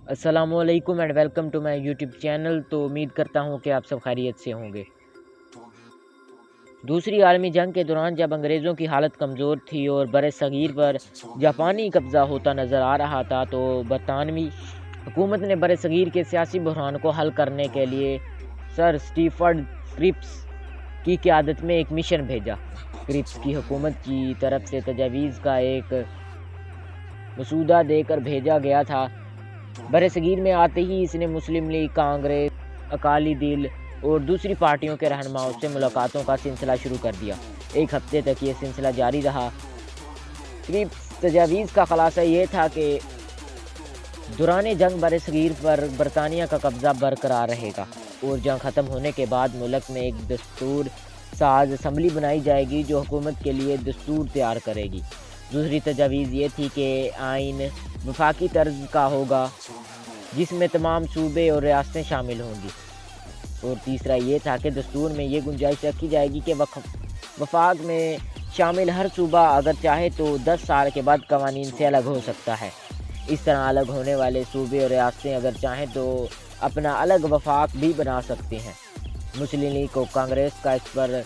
अस्सलाम वालेकुम and welcome to my YouTube channel. तो उम्मीद करता हूँ कि आप सब खैरियत से होंगे। दूसरी आलमी जंग के दौरान जब अंग्रेज़ों की हालत कमज़ोर थी और बरसगीर पर जापानी कब्ज़ा होता नज़र आ रहा था, तो बरतानवी हुकूमत ने बरसगीर के सियासी बहरान को हल करने के लिए सर स्टीफर्ड क्रिप्स की क़यादत में एक मिशन भेजा। क्रिप्स की हुकूमत की तरफ से तजावीज़ का एक मसूदा देकर भेजा गया था। बरसगीर में आते ही इसने मुस्लिम लीग, कांग्रेस, अकाली दल और दूसरी पार्टियों के रहनुमाओं से मुलाकातों का सिलसिला शुरू कर दिया। एक हफ्ते तक ये सिलसिला जारी रहा। क्रिप्स तजावीज़ का खुलासा ये था कि दौरान जंग बरसगीर पर बरतानिया का कब्ज़ा बरकरार रहेगा और जंग ख़त्म होने के बाद मुल्क में एक दस्तूर साज असम्बली बनाई जाएगी जो हुकूमत के लिए दस्तूर तैयार करेगी। दूसरी तजावीज़ ये थी कि आइन वफाकी तर्ज का होगा जिसमें तमाम सूबे और रियासतें शामिल होंगी। और तीसरा ये था कि दस्तूर में ये गुंजाइश रखी जाएगी कि वफाक में शामिल हर सूबा अगर चाहे तो 10 साल के बाद कवानीन से अलग हो सकता है। इस तरह अलग होने वाले सूबे और रियासतें अगर चाहें तो अपना अलग वफाक भी बना सकते हैं। मुस्लिम लीग और कांग्रेस का इस पर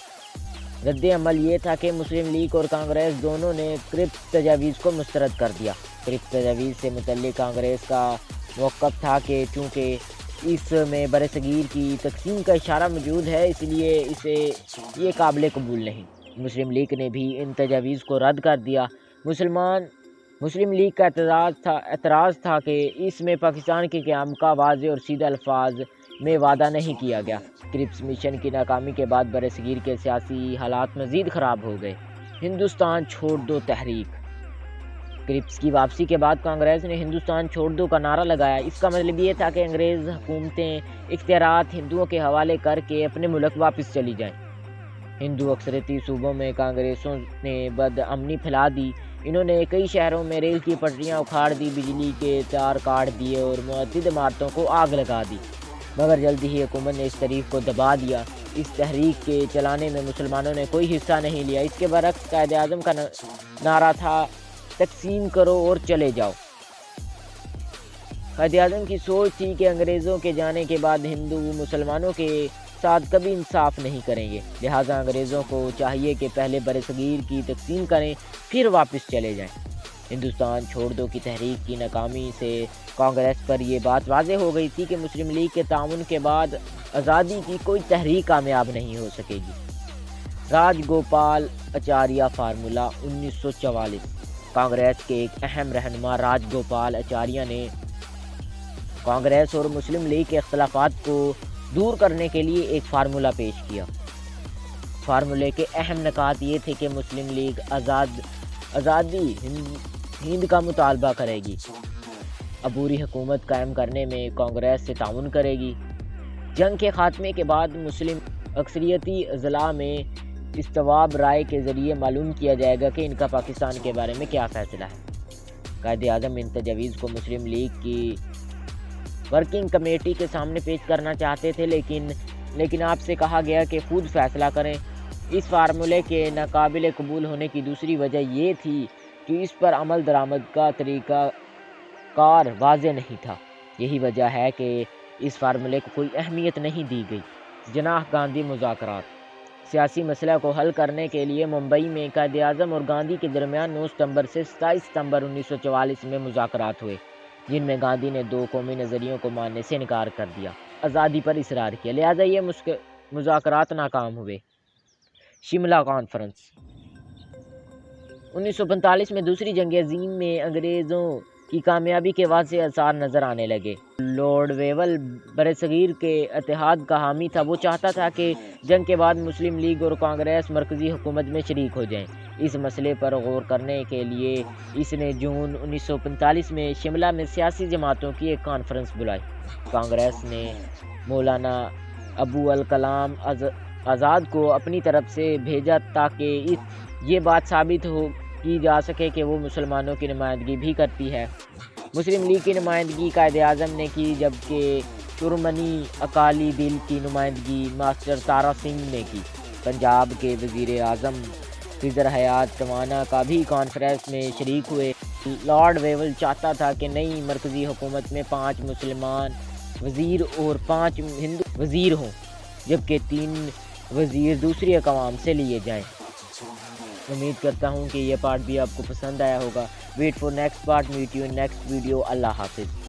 रद्द अमल ये था कि मुस्लिम लीग और कांग्रेस दोनों ने क्रिप्स तजावीज़ को मुस्तरद कर दिया। क्रिप्स तजावीज़ से मुतल्लिक कांग्रेस का मौक़िफ़ था कि चूँकि इसमें बरसगीर की तक़सीम का इशारा मौजूद है, इसलिए इसे ये काबिल कबूल नहीं। मुस्लिम लीग ने भी इन तजावीज़ को रद्द कर दिया। मुस्लिम लीग का एतराज़ था कि इसमें पाकिस्तान के क़याम का वाज़ेह और सीधे अल्फाज में वादा नहीं किया गया। क्रिप्स मिशन की नाकामी के बाद बरसगीर के सियासी हालात मज़ीद ख़राब हो गए। हिंदुस्तान छोड़ दो तहरीक। क्रिप्स की वापसी के बाद कांग्रेस ने हिंदुस्तान छोड़ दो का नारा लगाया। इसका मतलब ये था कि अंग्रेज़ हुकूमतें इख्तियारात हिंदुओं के हवाले करके अपने मुल्क वापस चली जाएं। हिंदू अक्सरती सूबों में कांग्रेसों ने बदअमनी फैला दी। इन्होंने कई शहरों में रेल की पटरियां उखाड़ दी, बिजली के तार काट दिए और मुअत्तद इमारतों को आग लगा दी। मगर जल्दी ही हुकूमत ने इस तहरीक को दबा दिया। इस तहरीक के चलाने में मुसलमानों ने कोई हिस्सा नहीं लिया। इसके बरक्स कायदे आज़म का नारा था तकसीम करो और चले जाओ। कायदे आज़म की सोच थी कि अंग्रेज़ों के जाने के बाद हिंदू मुसलमानों के साथ कभी इंसाफ नहीं करेंगे, लिहाजा अंग्रेज़ों को चाहिए कि पहले बरसगीर की तकसीम करें फिर वापस चले जाएं। हिंदुस्तान छोड़ दो की तहरीक की नाकामी से कांग्रेस पर यह बात वाज़ेह हो गई थी कि मुस्लिम लीग के ताउन के बाद आज़ादी की कोई तहरीक कामयाब नहीं हो सकेगी। राजगोपाल आचार्य फार्मूला 1944। कांग्रेस के एक अहम रहनुमा राजगोपाल आचार्य ने कांग्रेस और मुस्लिम लीग के इख्तलाफात को दूर करने के लिए एक फार्मूला पेश किया। फार्मूले के अहम नकात ये थे कि मुस्लिम लीग आज़ादी हिंद का मुतालबा करेगी, अबूरी हुकूमत कायम करने में कांग्रेस से ताउन करेगी। जंग के ख़ात्मे के बाद मुस्लिम अक्सरियती अज़ला में इस्तवाब राय के ज़रिए मालूम किया जाएगा कि इनका पाकिस्तान के बारे में क्या फ़ैसला है। कायदे आज़म इन तजावीज़ को मुस्लिम लीग की वर्किंग कमेटी के सामने पेश करना चाहते थे, लेकिन आपसे कहा गया कि खुद फ़ैसला करें। इस फार्मूले के नाकाबिल कबूल होने की दूसरी वजह ये थी कि इस पर अमल दरामद का तरीका कार वाज़ेह नहीं था। यही वजह है कि इस फार्मूले को कोई अहमियत नहीं दी गई। जनाह गांधी मुज़ाकरात। सियासी मसला को हल करने के लिए मुंबई में कायदे आज़म और गांधी के दरमियान 9 सितंबर से 27 सितंबर 1944 में मुज़ाकरात हुए, जिनमें गांधी ने 2 कौमी नज़रियों को मानने से इनकार कर दिया, आज़ादी पर इसरार किया, लिहाजा ये मुज़ाकरात नाकाम हुए। शिमला कॉन्फ्रेंस। 1945 में दूसरी जंग अज़ीम में अंग्रेज़ों की कामयाबी के वाज़ेह आसार नज़र आने लगे। लॉर्ड वेवल बरसगीर के इत्तेहाद का हामी था। वो चाहता था कि जंग के बाद मुस्लिम लीग और कांग्रेस मरकज़ी हुकूमत में शरीक हो जाएं। इस मसले पर गौर करने के लिए इसने जून 1945 में शिमला में सियासी जमातों की एक कॉन्फ्रेंस बुलाई। कांग्रेस ने मौलाना अबू अल कलाम आज़ाद को अपनी तरफ से भेजा ताकि ये बात साबित की जा सके कि वो मुसलमानों की नुमाइंदगी भी करती है। मुस्लिम लीग की नुमाइंदगी कायदे आज़म ने की, जबकि शुरमनी अकाली दल की नुमाइंदगी मास्टर तारा सिंह ने की। पंजाब के वज़ीर आज़म खिज़र हयात रवाना का भी कॉन्फ्रेंस में शरीक हुए। لارڈ ویول چاہتا تھا کہ نئی مرکزی حکومت میں 5 مسلمان وزیر اور 5 ہندو وزیر ہوں، جبکہ 3 وزیر دوسری اقوام سے لیے جائیں۔ امید کرتا ہوں کہ یہ پارٹ بھی آپ کو پسند آیا ہوگا۔ Wait for next part, meet you in next video. اللہ حافظ۔